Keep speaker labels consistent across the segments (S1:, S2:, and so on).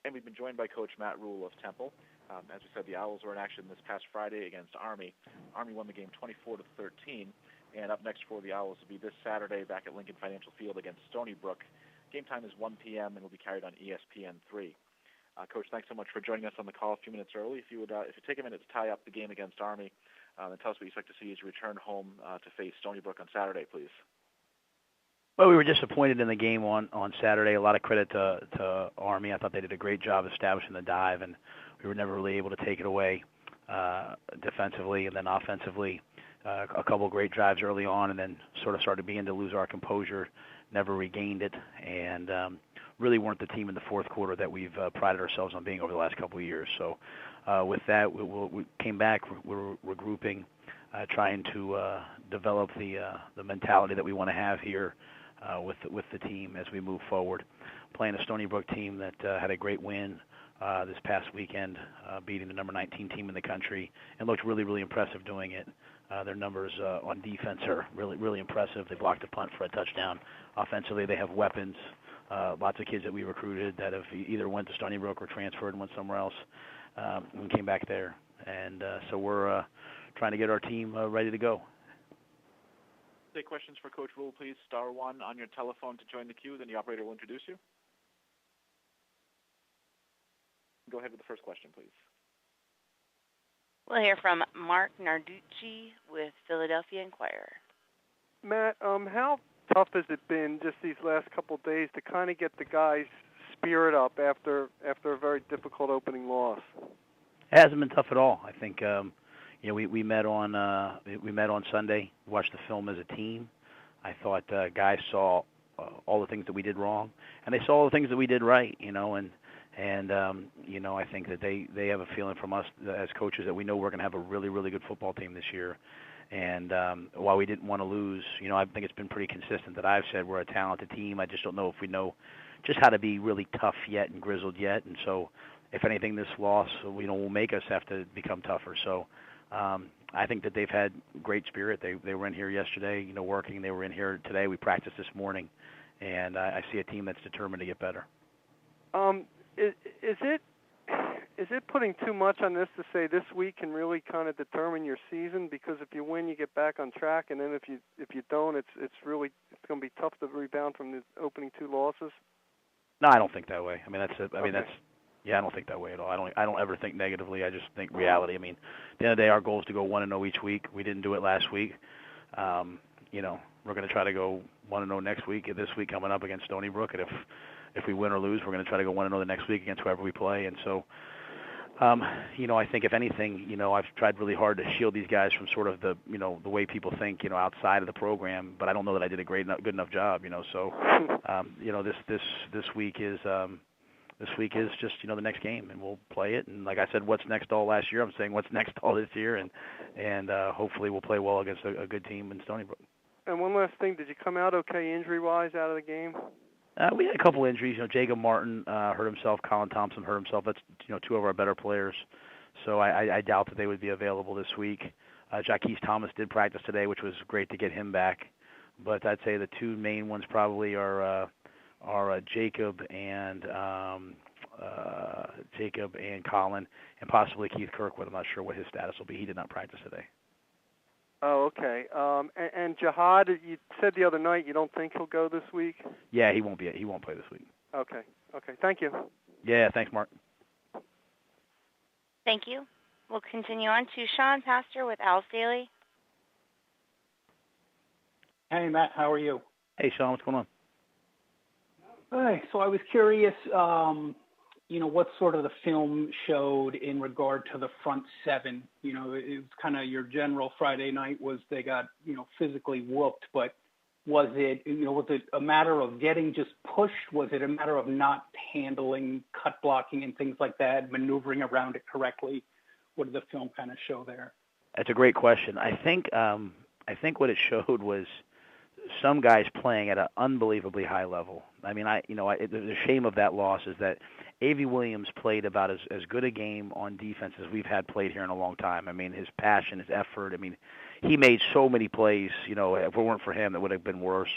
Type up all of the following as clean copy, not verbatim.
S1: And we've been joined by Coach Matt Rhule of Temple. As we said, the Owls were in action this past Friday against Army. Army won the game 24-13. And up next for the Owls will be this Saturday back at Lincoln Financial Field against Stony Brook. Game time is 1 p.m. and will be carried on ESPN3. Coach, thanks so much for joining us on the call a few minutes early. If you take a minute to tie up the game against Army, and tell us what you expect to see as you return home to face Stony Brook on Saturday, please.
S2: Well, we were disappointed in the game on Saturday. A lot of credit to Army. I thought they did a great job establishing the dive, and we were never really able to take it away defensively. And then offensively, a couple of great drives early on, and then sort of started beginning to lose our composure, never regained it, and really weren't the team in the fourth quarter that we've prided ourselves on being over the last couple of years. So with that, we came back, we're regrouping, trying to develop the mentality that we want to have here with the team as we move forward. Playing a Stony Brook team that had a great win this past weekend, beating the number 19 team in the country, and looked really, really impressive doing it. Their numbers on defense are really, really impressive. They blocked a punt for a touchdown. Offensively, they have weapons. Lots of kids that we recruited that have either went to Stony Brook or transferred and went somewhere else and came back there. And so we're trying to get our team ready to go.
S1: Take questions for Coach Rhule, please. Star 1 on your telephone to join the queue. Then the operator will introduce you. Go ahead with the first question, please.
S3: We'll hear from Mark Narducci with Philadelphia Inquirer.
S4: Matt, how tough has it been just these last couple of days to kind of get the guys' spirit up after a very difficult opening loss?
S2: It hasn't been tough at all. I think we met on Sunday. We watched the film as a team. I thought guys saw all the things that we did wrong, and they saw all the things that we did right. And I think that they have a feeling from us as coaches that we know we're going to have a really, really good football team this year. And while we didn't want to lose, I think it's been pretty consistent that I've said we're a talented team. I just don't know if we know just how to be really tough yet and grizzled yet. And so if anything, this loss, will make us have to become tougher. So I think that they've had great spirit. They were in here yesterday, working. They were in here today. We practiced this morning. And I see a team that's determined to get better.
S4: Is it putting too much on this to say this week can really kind of determine your season? Because if you win, you get back on track, and then if you don't, it's going to be tough to rebound from the opening two losses.
S2: No, I don't think that way. I don't think that way at all. I don't ever think negatively. I just think reality. At the end of the day, our goal is to go 1-0 each week. We didn't do it last week. We're going to try to go 1-0 next week. This week coming up against Stony Brook, and if we win or lose, we're going to try to go 1-0 the next week against whoever we play. And so, I think if anything, I've tried really hard to shield these guys from sort of the way people think, outside of the program. But I don't know that I did a good enough job, So, this week is just the next game, and we'll play it. And like I said, what's next all last year? I'm saying what's next all this year, and hopefully we'll play well against a good team in Stony Brook.
S4: And one last thing, did you come out okay injury-wise out of the game?
S2: We had a couple injuries. Jacob Martin hurt himself. Colin Thompson hurt himself. That's two of our better players. So I doubt that they would be available this week. Jaquise Thomas did practice today, which was great to get him back. But I'd say the two main ones probably are Jacob and Colin, and possibly Keith Kirkwood. I'm not sure what his status will be. He did not practice today.
S4: Oh, okay. And Jihad, you said the other night you don't think he'll go this week?
S2: Yeah, he won't play this week.
S4: Okay. Thank you.
S2: Yeah, thanks, Mark.
S3: Thank you. We'll continue on to Sean Pastor with Owls Daily.
S5: Hey, Matt, how are you?
S2: Hey, Sean, what's going on?
S5: Hey, so I was curious, what sort of the film showed in regard to the front seven. It was kind of your general Friday night was they got, physically whooped, but was it a matter of getting just pushed? Was it a matter of not handling cut blocking and things like that, maneuvering around it correctly? What did the film kind of show there?
S2: That's a great question. I think what it showed was some guys playing at an unbelievably high level. The shame of that loss is that A.V. Williams played about as good a game on defense as we've had played here in a long time. His passion, his effort. He made so many plays. If it weren't for him, it would have been worse.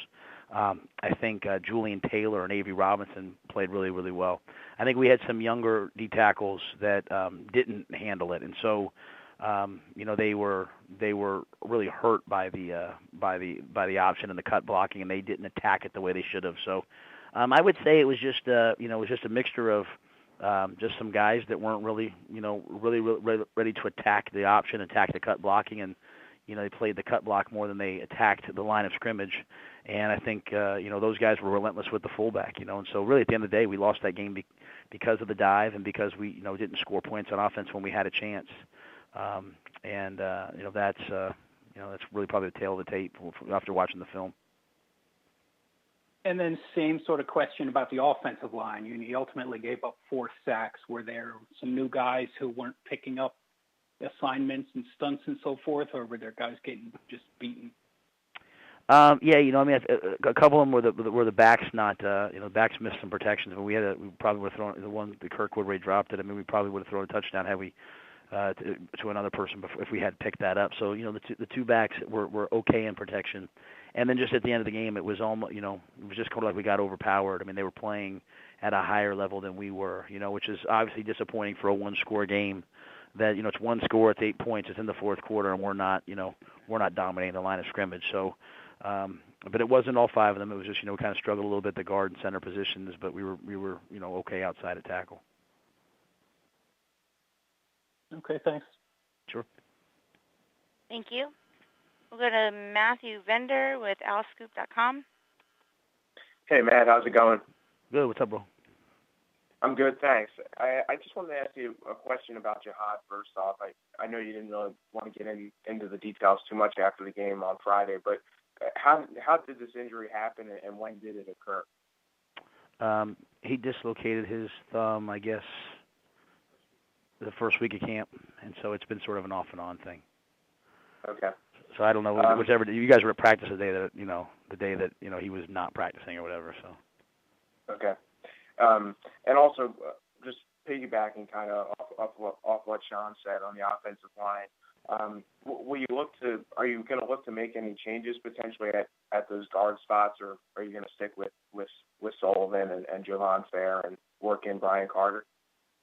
S2: I think Julian Taylor and A.V. Robinson played really, really well. I think we had some younger D tackles that didn't handle it, and so they were really hurt by the option and the cut blocking, and they didn't attack it the way they should have. So I would say it was just a mixture of just some guys that weren't really ready to attack the option, attack the cut blocking, and they played the cut block more than they attacked the line of scrimmage. And I think those guys were relentless with the fullback, and so really at the end of the day we lost that game because of the dive and because we didn't score points on offense when we had a chance. That's really probably the tail of the tape after watching the film.
S5: And then same sort of question about the offensive line. You ultimately gave up 4 sacks. Were there some new guys who weren't picking up assignments and stunts and so forth, or were there guys getting just beaten?
S2: A couple of them were the backs not backs missed some protections. But we probably would have thrown the one that Kirkwood Ray dropped it. I mean, we probably would have thrown a touchdown had we to another person if we had picked that up. So the two backs were okay in protection, and then just at the end of the game, it was almost it was just kind of like we got overpowered. I mean, they were playing at a higher level than we were, which is obviously disappointing for a one-score game. That it's one score, it's 8 points, it's in the fourth quarter, and we're not dominating the line of scrimmage. So, but it wasn't all 5 of them. It was just we kind of struggled a little bit at the guard and center positions, but we were okay outside of tackle.
S5: Okay, thanks.
S2: Sure.
S3: Thank you. We'll go to Matthew Vender with owlscoop.com.
S6: Hey, Matt, how's it going?
S2: Good. What's up, bro?
S6: I'm good, thanks. I just wanted to ask you a question about Jihad first off. I know you didn't really want to get into the details too much after the game on Friday, but how did this injury happen and when did it occur?
S2: He dislocated his thumb, I guess, the first week of camp, and so it's been sort of an off and on thing.
S6: Okay.
S2: So I don't know, whichever you guys were at practice the day that he was not practicing or whatever. So. Okay.
S6: And also, just piggybacking kind of off what Sean said on the offensive line, are you going to look to make any changes potentially at those guard spots, or are you going to stick with Sullivan and Javon Fair and work in Brian Carter?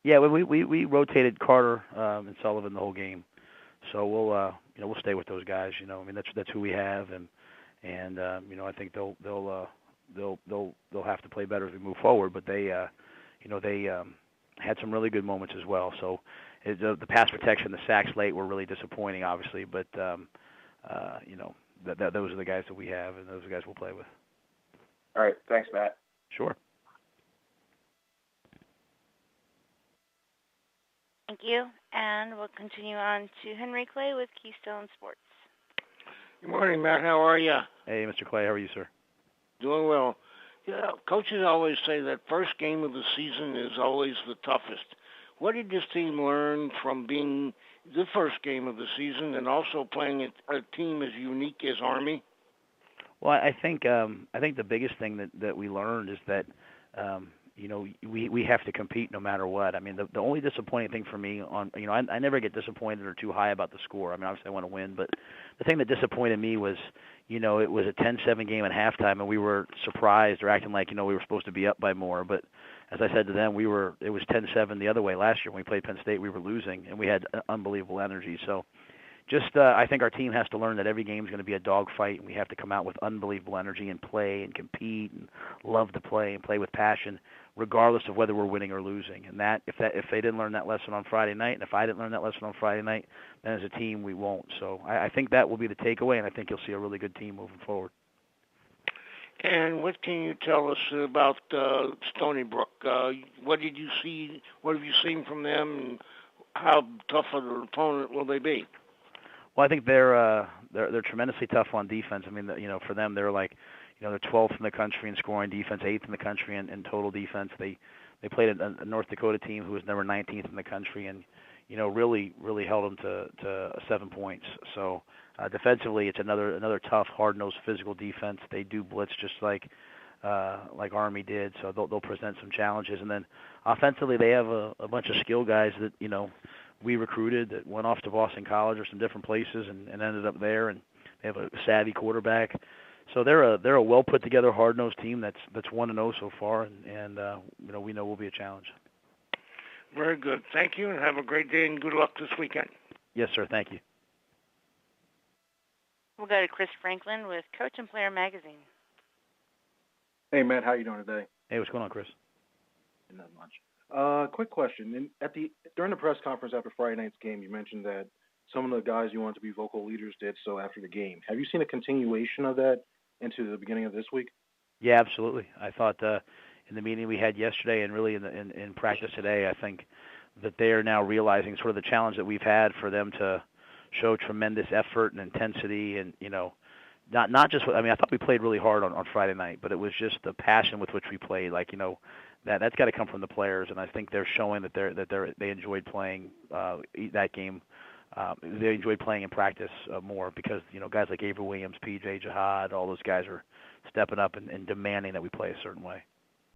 S2: Yeah, we rotated Carter and Sullivan the whole game, so we'll stay with those guys. I mean that's who we have, and I think they'll have to play better as we move forward. But they had some really good moments as well. So the pass protection, the sacks late were really disappointing, obviously. But those are the guys that we have, and those are the guys we'll play with.
S6: All right, thanks, Matt.
S2: Sure.
S3: Thank you. And we'll continue on to Henry Clay with Keystone Sports.
S7: Good morning, Matt. How are you?
S2: Hey, Mr. Clay. How are you, sir?
S7: Doing well. Yeah, coaches always say that first game of the season is always the toughest. What did this team learn from being the first game of the season and also playing a team as unique as Army?
S2: Well, I think the biggest thing that we learned is that we have to compete no matter what. I mean, the only disappointing thing for me I never get disappointed or too high about the score. I mean, obviously I want to win, but the thing that disappointed me was, it was a 10-7 game at halftime, and we were surprised or acting like, we were supposed to be up by more. But as I said to them, it was 10-7 the other way last year when we played Penn State. We were losing, and we had unbelievable energy. So just I think our team has to learn that every game is going to be a dogfight, and we have to come out with unbelievable energy and play and compete and love to play and play with passion, regardless of whether we're winning or losing. And if they didn't learn that lesson on Friday night, and if I didn't learn that lesson on Friday night, then as a team we won't. So I think that will be the takeaway, and I think you'll see a really good team moving forward.
S7: And what can you tell us about Stony Brook? What did you see? What have you seen from them, and how tough of an opponent will they be?
S2: Well, I think they're tremendously tough on defense. I mean, for them, they're like, they're 12th in the country in scoring defense, 8th in the country in total defense. They played a North Dakota team who was number 19th in the country, and really held them to 7 points. So defensively, it's another tough, hard-nosed physical defense. They do blitz just like Army did, so they'll present some challenges. And then offensively, they have a bunch of skill guys that we recruited that went off to Boston College or some different places and ended up there, and they have a savvy quarterback. So they're a well put together, hard nosed team that's 1-0 so far, and we know we'll be a challenge.
S7: Very good. Thank you, and have a great day, and good luck this weekend.
S2: Yes, sir. Thank you.
S3: We'll go to Chris Franklin with Coach and Player Magazine.
S8: Hey, Matt, how you doing today?
S2: Hey, what's going on, Chris?
S8: Not much. Quick question. During the press conference after Friday night's game, you mentioned that some of the guys you wanted to be vocal leaders did so after the game. Have you seen a continuation of that into the beginning of this week?
S2: Yeah, absolutely. I thought in the meeting we had yesterday and really in practice today, I think that they are now realizing sort of the challenge that we've had for them to show tremendous effort and intensity, and not just. I mean, I thought we played really hard on Friday night, but it was just the passion with which we played. Like that's got to come from the players, and I think they're showing that they enjoyed playing that game. They enjoyed playing in practice more because guys like Avery Williams, PJ Jihad, all those guys are stepping up and demanding that we play a certain way.